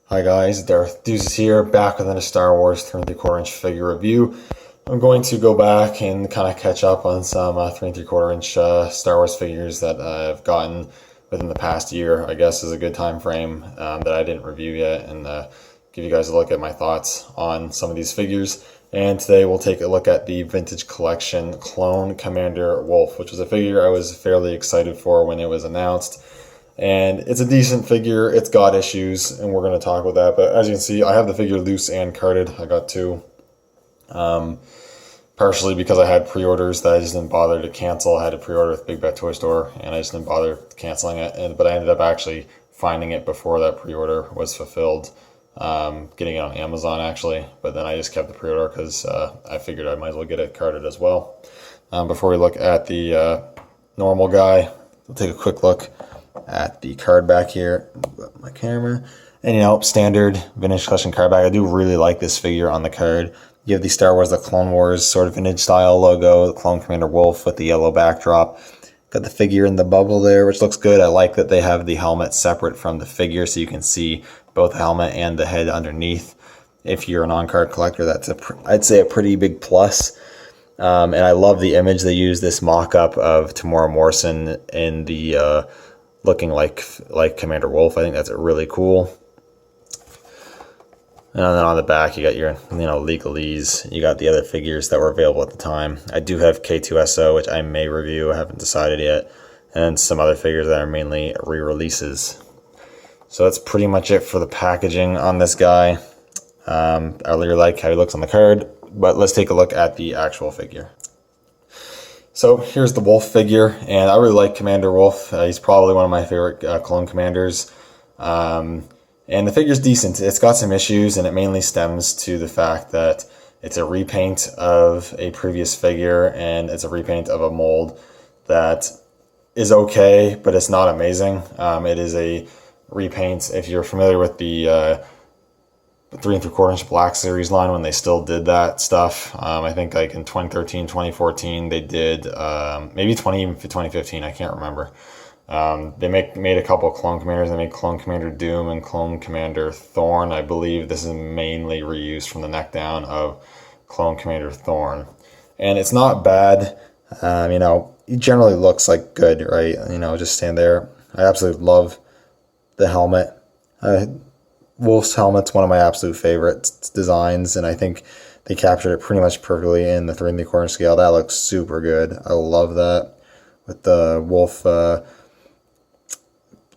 Hi guys, Darth Deuces here, back with a Star Wars 3 3/4 inch figure review. I'm going to go back and kind of catch up on some 3 3/4 inch Star Wars figures that I've gotten within the past year. I guess is a good time frame that I didn't review yet, and give you guys a look at my thoughts on some of these figures. And today we'll take a look at the Vintage Collection Clone Commander Wolffe, which was a figure I was fairly excited for when it was announced. And it's a decent figure. It's got issues, and we're going to talk about that. But as you can see, I have the figure loose and carded. I got two. Partially because I had pre-orders that I just didn't bother to cancel. I had a pre-order with Big Bad Toy Store, and I just didn't bother canceling it. But I ended up actually finding it before that pre-order was fulfilled. Getting it on Amazon, actually. But then I just kept the pre-order because I figured I might as well get it carded as well. Before we look at the normal guy, we'll take a quick look at the card back here. My camera. And standard Vintage Collection card back. I do really like this figure on the card. You have the Star Wars, the Clone Wars sort of vintage style logo, the Clone Commander Wolffe with the yellow backdrop. Got the figure in the bubble there, which looks good. I like that they have the helmet separate from the figure so you can see both the helmet and the head underneath. If you're an on-card collector, that's I'd say a pretty big plus. And I love the image they use, this mock-up of Tamora Morrison in the looking like Commander Wolffe. I think that's really cool. And then on the back, you got your legalese. You got the other figures that were available at the time. I do have K2SO, which I may review. I haven't decided yet. And some other figures that are mainly re-releases. So that's pretty much it for the packaging on this guy. I really like how he looks on the card. But let's take a look at the actual figure. So here's the Wolffe figure, and I really like Commander Wolffe. He's probably one of my favorite clone commanders. And the figure's decent. It's got some issues, and it mainly stems to the fact that it's a repaint of a previous figure, and it's a repaint of a mold that is okay, but it's not amazing. It is a repaint. If you're familiar with the 3 3/4 inch Black Series line when they still did that stuff, I think like in 2013, 2014, they did, maybe 2015, I can't remember. They made a couple of Clone Commanders. They made Clone Commander Doom and Clone Commander Thorn. I believe this is mainly reused from the neck down of Clone Commander Thorn. And it's not bad. He generally looks like good, right? Just stand there. I absolutely love the helmet. Wolffe's helmet's one of my absolute favorite designs, and I think they captured it pretty much perfectly in the 3 3/4 scale. That looks super good. I love that. With the Wolffe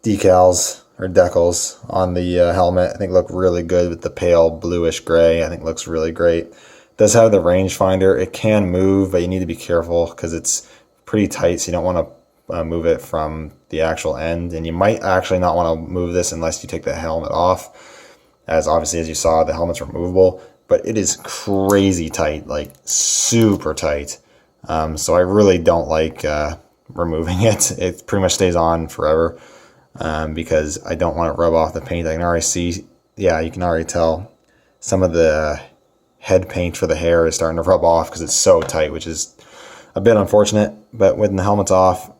decals or decals on the helmet, I think look really good with the pale bluish gray. I think looks really great. It does have the rangefinder. It can move, but you need to be careful because it's pretty tight, so you don't want to move it from the actual end. And you might actually not want to move this unless you take the helmet off, as obviously as you saw, the helmet's removable. But it is crazy tight, like super tight. So I really don't like removing it. It pretty much stays on forever because I don't want to rub off the paint. I can already see, yeah, you can already tell some of the head paint for the hair is starting to rub off because it's so tight, which is a bit unfortunate. But when the helmet's off,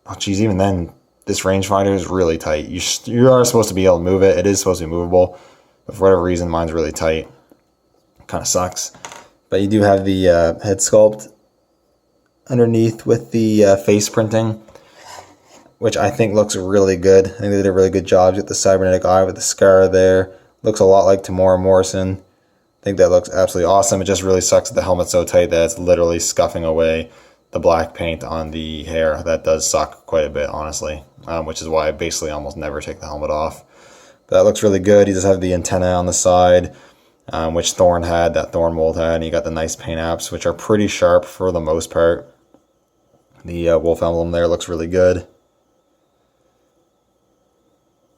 oh geez, even then, this rangefinder is really tight. You are supposed to be able to move it. It is supposed to be movable, but for whatever reason, mine's really tight. Kind of sucks. But you do have the head sculpt underneath with the face printing, which I think looks really good. I think they did a really good job with the cybernetic eye with the scar there. Looks a lot like Tamora Morrison. I think that looks absolutely awesome. It just really sucks that the helmet's so tight that it's literally scuffing away the black paint on the hair. That does suck quite a bit, honestly, which is why I basically almost never take the helmet off. But that looks really good. He does have the antenna on the side, which Thorn had, that Thorn mold had, and you got the nice paint apps, which are pretty sharp for the most part. The Wolffe emblem there looks really good.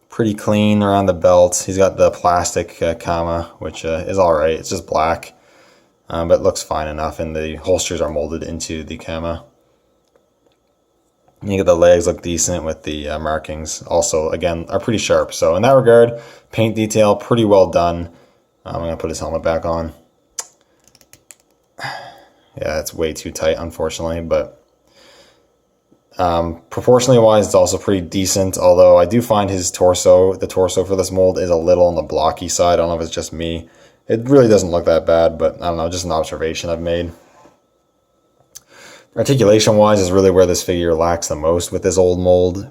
Pretty clean around the belt. He's got the plastic kama, which is alright. It's just black, but it looks fine enough, and the holsters are molded into the kama. And you get the legs look decent with the markings. Also, again, are pretty sharp. So in that regard, paint detail, pretty well done. I'm going to put his helmet back on. Yeah, it's way too tight, unfortunately, but Proportionally wise, it's also pretty decent, although I do find the torso for this mold is a little on the blocky side. I don't know if it's just me. It really doesn't look that bad, but I don't know, just an observation I've made. Articulation wise is really where this figure lacks the most with this old mold.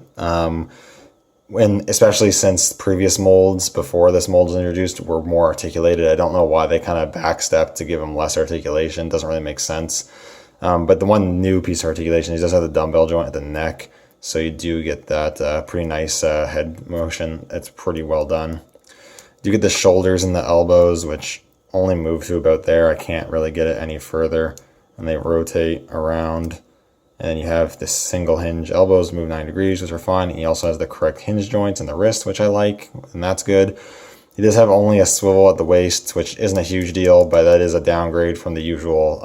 Especially since previous molds before this mold was introduced were more articulated. I don't know why they kind of backstepped to give him less articulation. Doesn't really make sense. But the one new piece of articulation, he does have the dumbbell joint at the neck, so you do get that pretty nice head motion. It's pretty well done. You get the shoulders and the elbows, which only move to about there. I can't really get it any further, and they rotate around. And then you have this single hinge elbows move 9 degrees, which are fine. He also has the correct hinge joints in the wrist, which I like, and that's good. He does have only a swivel at the waist, which isn't a huge deal, but that is a downgrade from the usual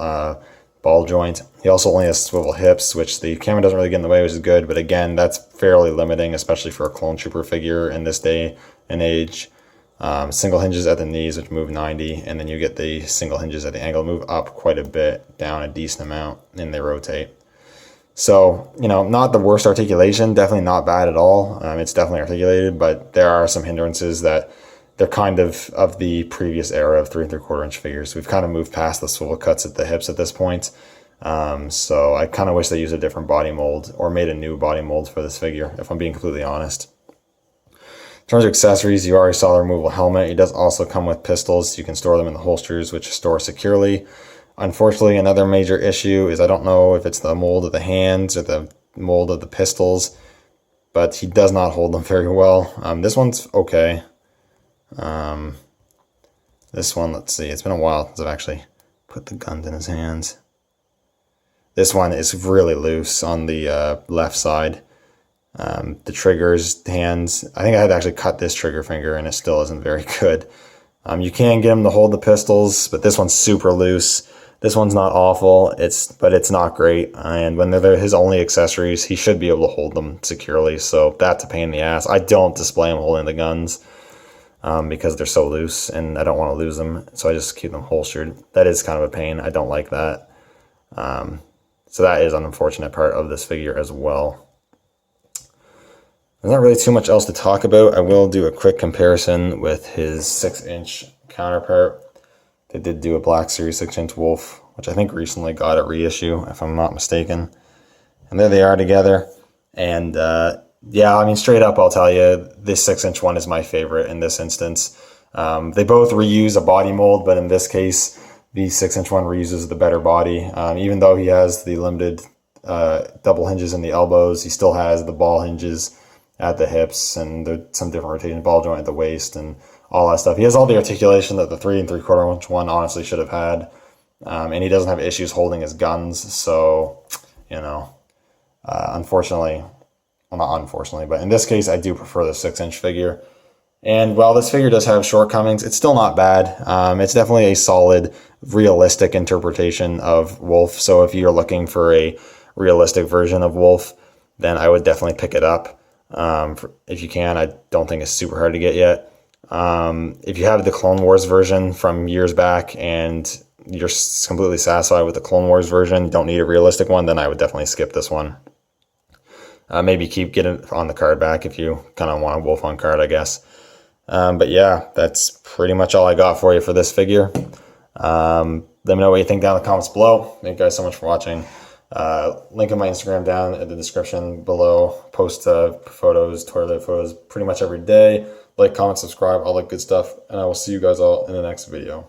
ball joint. He also only has swivel hips, which the camera doesn't really get in the way, which is good. But again, that's fairly limiting, especially for a clone trooper figure in this day and age. Single hinges at the knees, which move 90, and then you get the single hinges at the ankle, move up quite a bit, down a decent amount, and they rotate. So, not the worst articulation, definitely not bad at all. It's definitely articulated, but there are some hindrances that they're kind of the previous era of 3 3/4 inch figures. We've kind of moved past the swivel cuts at the hips at this point. So I kind of wish they used a different body mold or made a new body mold for this figure, if I'm being completely honest. In terms of accessories, you already saw the removable helmet. It does also come with pistols. You can store them in the holsters, which store securely. Unfortunately, another major issue is I don't know if it's the mold of the hands or the mold of the pistols, but he does not hold them very well. This one's okay. This one, let's see, it's been a while since I've actually put the guns in his hands. This one is really loose on the left side. The triggers, hands, I think I had to actually cut this trigger finger and it still isn't very good. You can get him to hold the pistols, but this one's super loose. This one's not awful, but it's not great. And when they're his only accessories, he should be able to hold them securely. So that's a pain in the ass. I don't display him holding the guns because they're so loose and I don't want to lose them. So I just keep them holstered. That is kind of a pain. I don't like that. So that is an unfortunate part of this figure as well. There's not really too much else to talk about. I will do a quick comparison with his 6-inch counterpart. They did do a Black Series 6-inch Wolffe, which I think recently got a reissue, if I'm not mistaken. And there they are together. And yeah, I mean, straight up, I'll tell you, this 6-inch one is my favorite in this instance. They both reuse a body mold, but in this case, the 6-inch one reuses the better body. Even though he has the limited double hinges in the elbows, he still has the ball hinges at the hips and some different rotation, ball joint at the waist and all that stuff. He has all the articulation that the 3 3/4 inch one honestly should have had. And he doesn't have issues holding his guns. So, unfortunately, well, not unfortunately, but in this case, I do prefer the 6-inch figure. And while this figure does have shortcomings, it's still not bad. It's definitely a solid, realistic interpretation of Wolffe. So if you're looking for a realistic version of Wolffe, then I would definitely pick it up. If you can, I don't think it's super hard to get yet. If you have the Clone Wars version from years back and you're completely satisfied with the Clone Wars version, you don't need a realistic one, then I would definitely skip this one. Maybe get it on the card back if you kind of want a Wolffe on card, I guess. But yeah, that's pretty much all I got for you for this figure. Let me know what you think down in the comments below. Thank you guys so much for watching. Link in my Instagram down in the description below. Post photos, toilet photos pretty much every day. Like, comment, subscribe, all that good stuff. And I will see you guys all in the next video.